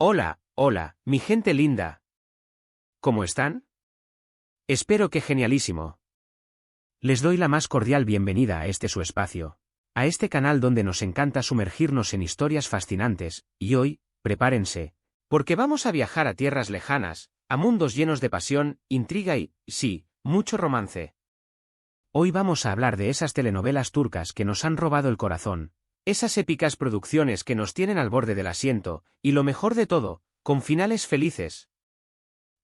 Hola, hola, mi gente linda. ¿Cómo están? Espero que genialísimo. Les doy la más cordial bienvenida a este su espacio, a este canal donde nos encanta sumergirnos en historias fascinantes, y hoy, prepárense, porque vamos a viajar a tierras lejanas, a mundos llenos de pasión, intriga y, sí, mucho romance. Hoy vamos a hablar de esas telenovelas turcas que nos han robado el corazón, esas épicas producciones que nos tienen al borde del asiento, y lo mejor de todo, con finales felices.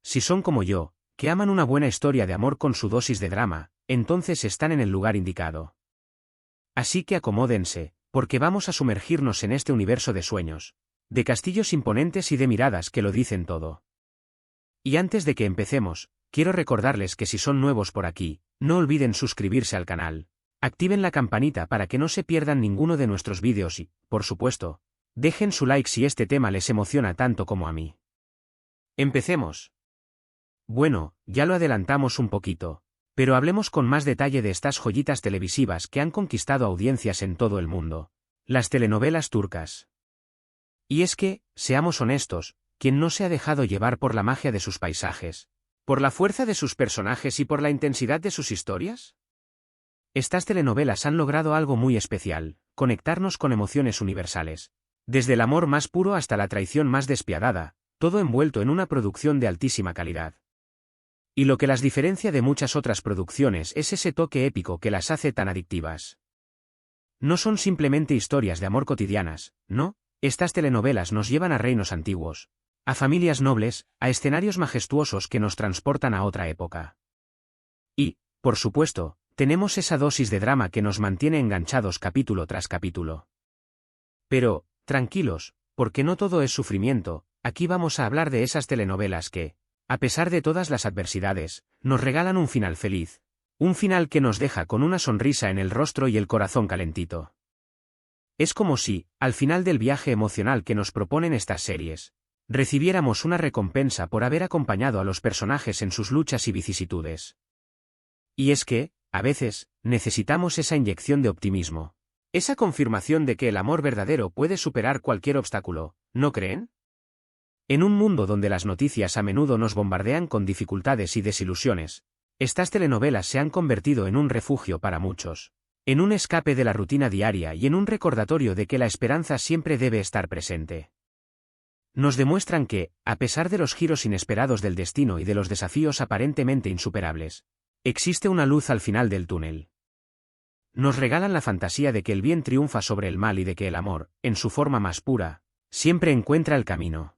Si son como yo, que aman una buena historia de amor con su dosis de drama, entonces están en el lugar indicado. Así que acomódense, porque vamos a sumergirnos en este universo de sueños, de castillos imponentes y de miradas que lo dicen todo. Y antes de que empecemos, quiero recordarles que si son nuevos por aquí, no olviden suscribirse al canal. Activen la campanita para que no se pierdan ninguno de nuestros vídeos y, por supuesto, dejen su like si este tema les emociona tanto como a mí. Empecemos. Bueno, ya lo adelantamos un poquito, pero hablemos con más detalle de estas joyitas televisivas que han conquistado audiencias en todo el mundo, las telenovelas turcas. Y es que, seamos honestos, ¿quién no se ha dejado llevar por la magia de sus paisajes, por la fuerza de sus personajes y por la intensidad de sus historias? Estas telenovelas han logrado algo muy especial, conectarnos con emociones universales. Desde el amor más puro hasta la traición más despiadada, todo envuelto en una producción de altísima calidad. Y lo que las diferencia de muchas otras producciones es ese toque épico que las hace tan adictivas. No son simplemente historias de amor cotidianas, no, estas telenovelas nos llevan a reinos antiguos, a familias nobles, a escenarios majestuosos que nos transportan a otra época. Y, por supuesto, tenemos esa dosis de drama que nos mantiene enganchados capítulo tras capítulo. Pero, tranquilos, porque no todo es sufrimiento, aquí vamos a hablar de esas telenovelas que, a pesar de todas las adversidades, nos regalan un final feliz, un final que nos deja con una sonrisa en el rostro y el corazón calentito. Es como si, al final del viaje emocional que nos proponen estas series, recibiéramos una recompensa por haber acompañado a los personajes en sus luchas y vicisitudes. Y es que, a veces, necesitamos esa inyección de optimismo, esa confirmación de que el amor verdadero puede superar cualquier obstáculo, ¿no creen? En un mundo donde las noticias a menudo nos bombardean con dificultades y desilusiones, estas telenovelas se han convertido en un refugio para muchos, en un escape de la rutina diaria y en un recordatorio de que la esperanza siempre debe estar presente. Nos demuestran que, a pesar de los giros inesperados del destino y de los desafíos aparentemente insuperables, existe una luz al final del túnel. Nos regalan la fantasía de que el bien triunfa sobre el mal y de que el amor, en su forma más pura, siempre encuentra el camino.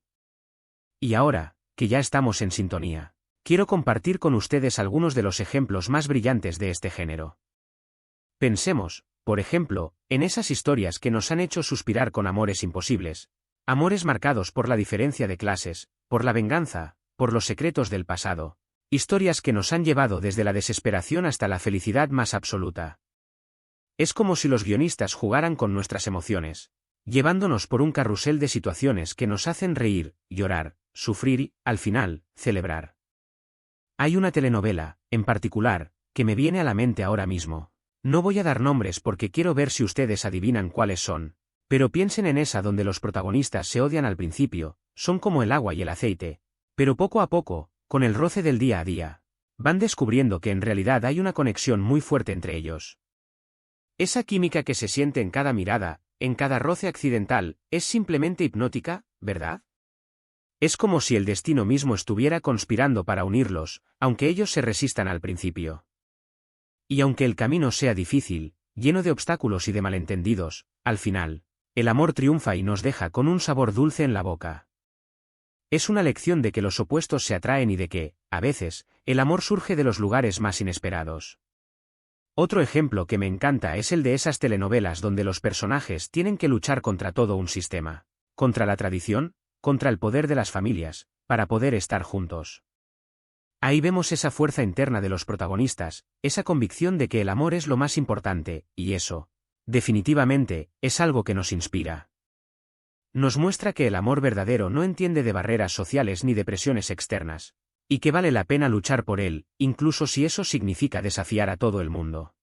Y ahora, que ya estamos en sintonía, quiero compartir con ustedes algunos de los ejemplos más brillantes de este género. Pensemos, por ejemplo, en esas historias que nos han hecho suspirar con amores imposibles, amores marcados por la diferencia de clases, por la venganza, por los secretos del pasado, historias que nos han llevado desde la desesperación hasta la felicidad más absoluta. Es como si los guionistas jugaran con nuestras emociones, llevándonos por un carrusel de situaciones que nos hacen reír, llorar, sufrir y, al final, celebrar. Hay una telenovela, en particular, que me viene a la mente ahora mismo. No voy a dar nombres porque quiero ver si ustedes adivinan cuáles son, pero piensen en esa donde los protagonistas se odian al principio, son como el agua y el aceite, pero poco a poco, con el roce del día a día, van descubriendo que en realidad hay una conexión muy fuerte entre ellos. Esa química que se siente en cada mirada, en cada roce accidental, es simplemente hipnótica, ¿verdad? Es como si el destino mismo estuviera conspirando para unirlos, aunque ellos se resistan al principio. Y aunque el camino sea difícil, lleno de obstáculos y de malentendidos, al final, el amor triunfa y nos deja con un sabor dulce en la boca. Es una lección de que los opuestos se atraen y de que, a veces, el amor surge de los lugares más inesperados. Otro ejemplo que me encanta es el de esas telenovelas donde los personajes tienen que luchar contra todo un sistema, contra la tradición, contra el poder de las familias, para poder estar juntos. Ahí vemos esa fuerza interna de los protagonistas, esa convicción de que el amor es lo más importante, y eso, definitivamente, es algo que nos inspira. Nos muestra que el amor verdadero no entiende de barreras sociales ni de presiones externas, y que vale la pena luchar por él, incluso si eso significa desafiar a todo el mundo.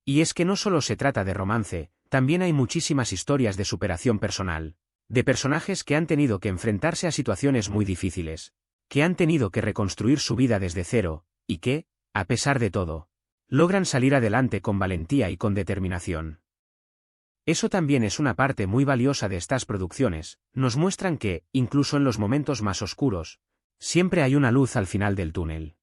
Y es que no solo se trata de romance, también hay muchísimas historias de superación personal, de personajes que han tenido que enfrentarse a situaciones muy difíciles, que han tenido que reconstruir su vida desde cero, y que, a pesar de todo, logran salir adelante con valentía y con determinación. Eso también es una parte muy valiosa de estas producciones, nos muestran que, incluso en los momentos más oscuros, siempre hay una luz al final del túnel.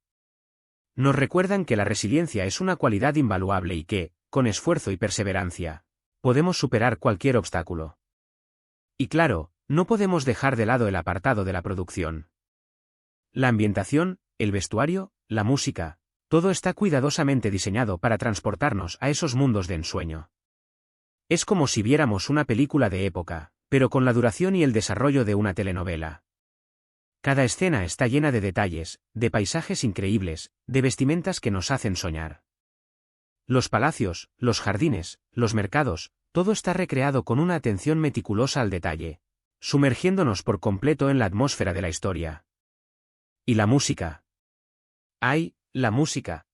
Nos recuerdan que la resiliencia es una cualidad invaluable y que, con esfuerzo y perseverancia, podemos superar cualquier obstáculo. Y claro, no podemos dejar de lado el apartado de la producción. La ambientación, el vestuario, la música, todo está cuidadosamente diseñado para transportarnos a esos mundos de ensueño. Es como si viéramos una película de época, pero con la duración y el desarrollo de una telenovela. Cada escena está llena de detalles, de paisajes increíbles, de vestimentas que nos hacen soñar. Los palacios, los jardines, los mercados, todo está recreado con una atención meticulosa al detalle, sumergiéndonos por completo en la atmósfera de la historia. ¿Y la música? ¡Ay, la música!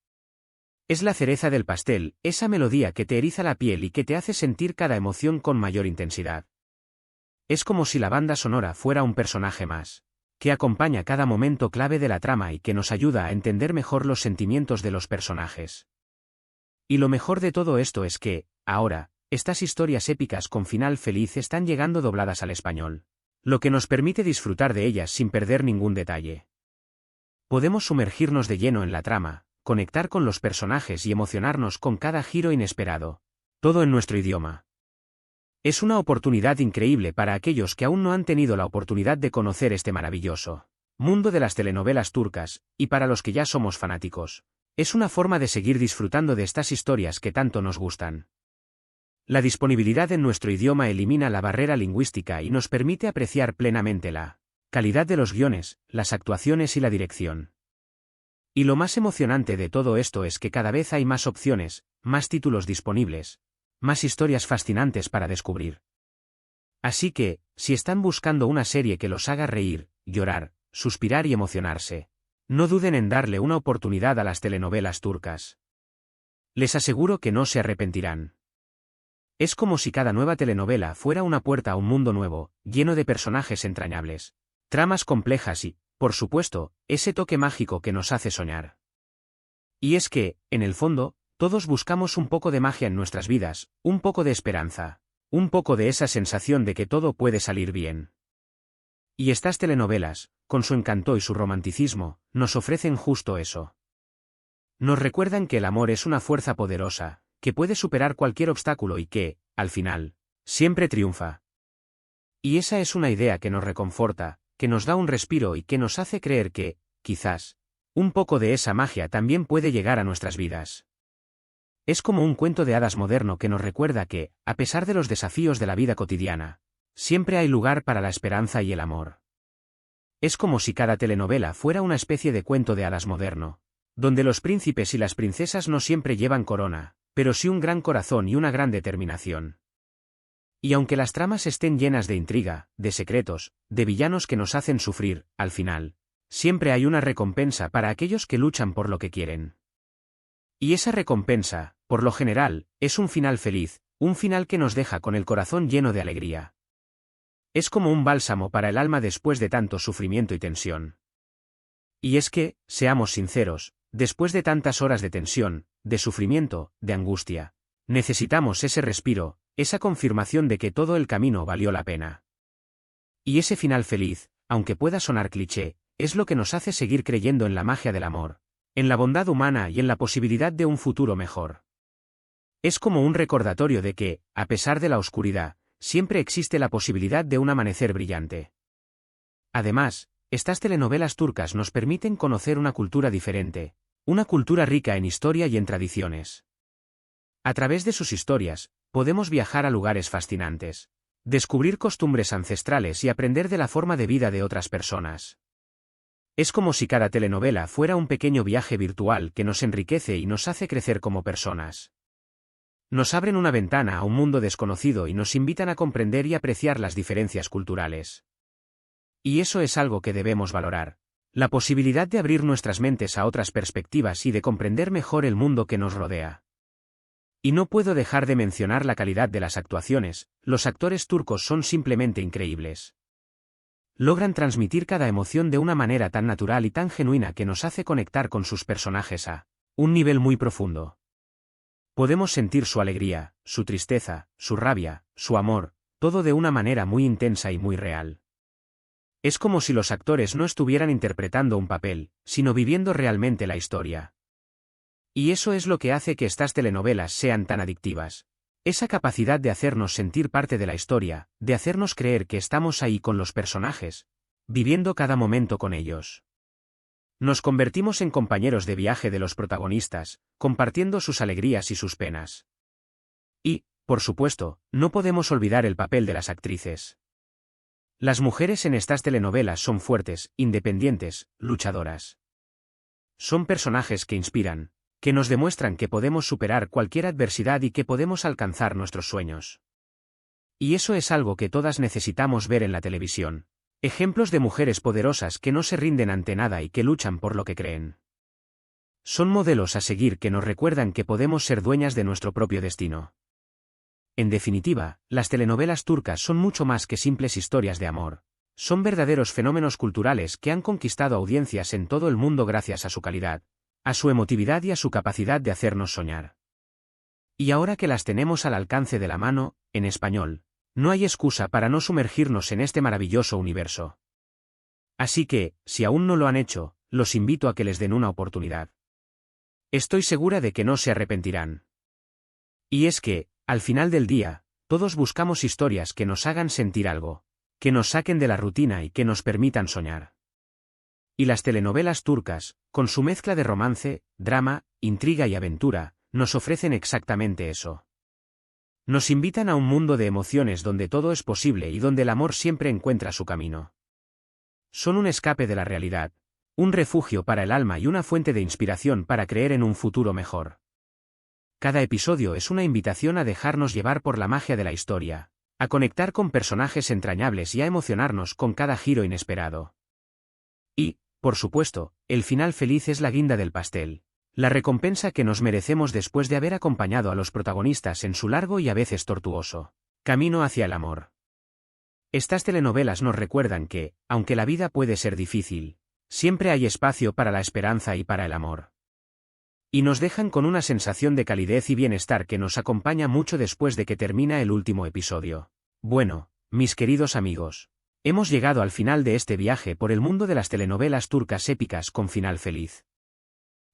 Es la cereza del pastel, esa melodía que te eriza la piel y que te hace sentir cada emoción con mayor intensidad. Es como si la banda sonora fuera un personaje más, que acompaña cada momento clave de la trama y que nos ayuda a entender mejor los sentimientos de los personajes. Y lo mejor de todo esto es que, ahora, estas historias épicas con final feliz están llegando dobladas al español, lo que nos permite disfrutar de ellas sin perder ningún detalle. Podemos sumergirnos de lleno en la trama, conectar con los personajes y emocionarnos con cada giro inesperado, todo en nuestro idioma. Es una oportunidad increíble para aquellos que aún no han tenido la oportunidad de conocer este maravilloso mundo de las telenovelas turcas, y para los que ya somos fanáticos, es una forma de seguir disfrutando de estas historias que tanto nos gustan. La disponibilidad en nuestro idioma elimina la barrera lingüística y nos permite apreciar plenamente la calidad de los guiones, las actuaciones y la dirección. Y lo más emocionante de todo esto es que cada vez hay más opciones, más títulos disponibles, más historias fascinantes para descubrir. Así que, si están buscando una serie que los haga reír, llorar, suspirar y emocionarse, no duden en darle una oportunidad a las telenovelas turcas. Les aseguro que no se arrepentirán. Es como si cada nueva telenovela fuera una puerta a un mundo nuevo, lleno de personajes entrañables, tramas complejas y, por supuesto, ese toque mágico que nos hace soñar. Y es que, en el fondo, todos buscamos un poco de magia en nuestras vidas, un poco de esperanza, un poco de esa sensación de que todo puede salir bien. Y estas telenovelas, con su encanto y su romanticismo, nos ofrecen justo eso. Nos recuerdan que el amor es una fuerza poderosa, que puede superar cualquier obstáculo y que, al final, siempre triunfa. Y esa es una idea que nos reconforta, que nos da un respiro y que nos hace creer que, quizás, un poco de esa magia también puede llegar a nuestras vidas. Es como un cuento de hadas moderno que nos recuerda que, a pesar de los desafíos de la vida cotidiana, siempre hay lugar para la esperanza y el amor. Es como si cada telenovela fuera una especie de cuento de hadas moderno, donde los príncipes y las princesas no siempre llevan corona, pero sí un gran corazón y una gran determinación. Y aunque las tramas estén llenas de intriga, de secretos, de villanos que nos hacen sufrir, al final, siempre hay una recompensa para aquellos que luchan por lo que quieren. Y esa recompensa, por lo general, es un final feliz, un final que nos deja con el corazón lleno de alegría. Es como un bálsamo para el alma después de tanto sufrimiento y tensión. Y es que, seamos sinceros, después de tantas horas de tensión, de sufrimiento, de angustia, necesitamos ese respiro, esa confirmación de que todo el camino valió la pena. Y ese final feliz, aunque pueda sonar cliché, es lo que nos hace seguir creyendo en la magia del amor, en la bondad humana y en la posibilidad de un futuro mejor. Es como un recordatorio de que, a pesar de la oscuridad, siempre existe la posibilidad de un amanecer brillante. Además, estas telenovelas turcas nos permiten conocer una cultura diferente, una cultura rica en historia y en tradiciones. A través de sus historias, podemos viajar a lugares fascinantes, descubrir costumbres ancestrales y aprender de la forma de vida de otras personas. Es como si cada telenovela fuera un pequeño viaje virtual que nos enriquece y nos hace crecer como personas. Nos abren una ventana a un mundo desconocido y nos invitan a comprender y apreciar las diferencias culturales. Y eso es algo que debemos valorar, la posibilidad de abrir nuestras mentes a otras perspectivas y de comprender mejor el mundo que nos rodea. Y no puedo dejar de mencionar la calidad de las actuaciones, los actores turcos son simplemente increíbles. Logran transmitir cada emoción de una manera tan natural y tan genuina que nos hace conectar con sus personajes a un nivel muy profundo. Podemos sentir su alegría, su tristeza, su rabia, su amor, todo de una manera muy intensa y muy real. Es como si los actores no estuvieran interpretando un papel, sino viviendo realmente la historia. Y eso es lo que hace que estas telenovelas sean tan adictivas. Esa capacidad de hacernos sentir parte de la historia, de hacernos creer que estamos ahí con los personajes, viviendo cada momento con ellos. Nos convertimos en compañeros de viaje de los protagonistas, compartiendo sus alegrías y sus penas. Y, por supuesto, no podemos olvidar el papel de las actrices. Las mujeres en estas telenovelas son fuertes, independientes, luchadoras. Son personajes que inspiran, que nos demuestran que podemos superar cualquier adversidad y que podemos alcanzar nuestros sueños. Y eso es algo que todas necesitamos ver en la televisión. Ejemplos de mujeres poderosas que no se rinden ante nada y que luchan por lo que creen. Son modelos a seguir que nos recuerdan que podemos ser dueñas de nuestro propio destino. En definitiva, las telenovelas turcas son mucho más que simples historias de amor. Son verdaderos fenómenos culturales que han conquistado audiencias en todo el mundo gracias a su calidad, a su emotividad y a su capacidad de hacernos soñar. Y ahora que las tenemos al alcance de la mano, en español, no hay excusa para no sumergirnos en este maravilloso universo. Así que, si aún no lo han hecho, los invito a que les den una oportunidad. Estoy segura de que no se arrepentirán. Y es que, al final del día, todos buscamos historias que nos hagan sentir algo, que nos saquen de la rutina y que nos permitan soñar. Y las telenovelas turcas, con su mezcla de romance, drama, intriga y aventura, nos ofrecen exactamente eso. Nos invitan a un mundo de emociones donde todo es posible y donde el amor siempre encuentra su camino. Son un escape de la realidad, un refugio para el alma y una fuente de inspiración para creer en un futuro mejor. Cada episodio es una invitación a dejarnos llevar por la magia de la historia, a conectar con personajes entrañables y a emocionarnos con cada giro inesperado. Y, por supuesto, el final feliz es la guinda del pastel, la recompensa que nos merecemos después de haber acompañado a los protagonistas en su largo y a veces tortuoso camino hacia el amor. Estas telenovelas nos recuerdan que, aunque la vida puede ser difícil, siempre hay espacio para la esperanza y para el amor. Y nos dejan con una sensación de calidez y bienestar que nos acompaña mucho después de que termina el último episodio. Bueno, mis queridos amigos, hemos llegado al final de este viaje por el mundo de las telenovelas turcas épicas con final feliz.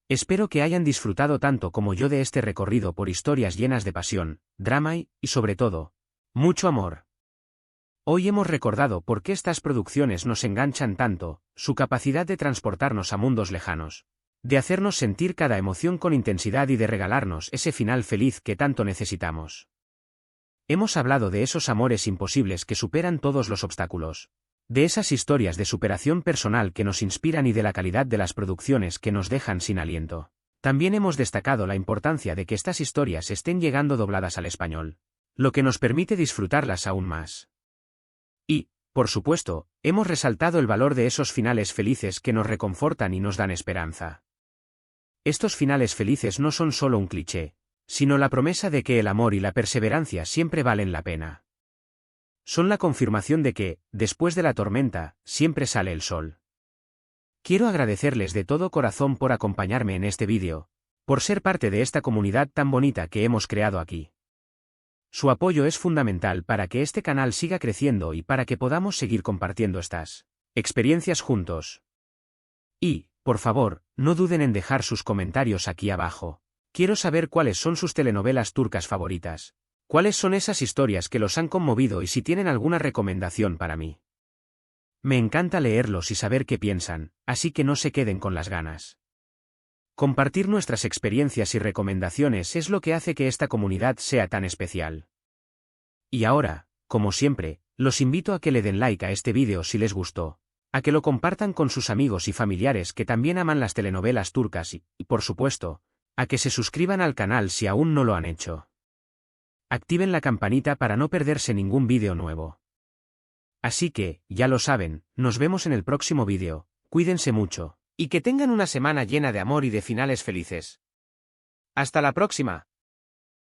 Espero que hayan disfrutado tanto como yo de este recorrido por historias llenas de pasión, drama y, sobre todo, mucho amor. Hoy hemos recordado por qué estas producciones nos enganchan tanto, su capacidad de transportarnos a mundos lejanos, de hacernos sentir cada emoción con intensidad y de regalarnos ese final feliz que tanto necesitamos. Hemos hablado de esos amores imposibles que superan todos los obstáculos, de esas historias de superación personal que nos inspiran y de la calidad de las producciones que nos dejan sin aliento. También hemos destacado la importancia de que estas historias estén llegando dobladas al español, lo que nos permite disfrutarlas aún más. Y, por supuesto, hemos resaltado el valor de esos finales felices que nos reconfortan y nos dan esperanza. Estos finales felices no son solo un cliché, sino la promesa de que el amor y la perseverancia siempre valen la pena. Son la confirmación de que, después de la tormenta, siempre sale el sol. Quiero agradecerles de todo corazón por acompañarme en este vídeo, por ser parte de esta comunidad tan bonita que hemos creado aquí. Su apoyo es fundamental para que este canal siga creciendo y para que podamos seguir compartiendo estas experiencias juntos. Y, por favor, no duden en dejar sus comentarios aquí abajo. Quiero saber cuáles son sus telenovelas turcas favoritas. ¿Cuáles son esas historias que los han conmovido y si tienen alguna recomendación para mí? Me encanta leerlos y saber qué piensan, así que no se queden con las ganas. Compartir nuestras experiencias y recomendaciones es lo que hace que esta comunidad sea tan especial. Y ahora, como siempre, los invito a que le den like a este vídeo si les gustó, a que lo compartan con sus amigos y familiares que también aman las telenovelas turcas y, por supuesto, a que se suscriban al canal si aún no lo han hecho. Activen la campanita para no perderse ningún vídeo nuevo. Así que, ya lo saben, nos vemos en el próximo vídeo, cuídense mucho, y que tengan una semana llena de amor y de finales felices. ¡Hasta la próxima!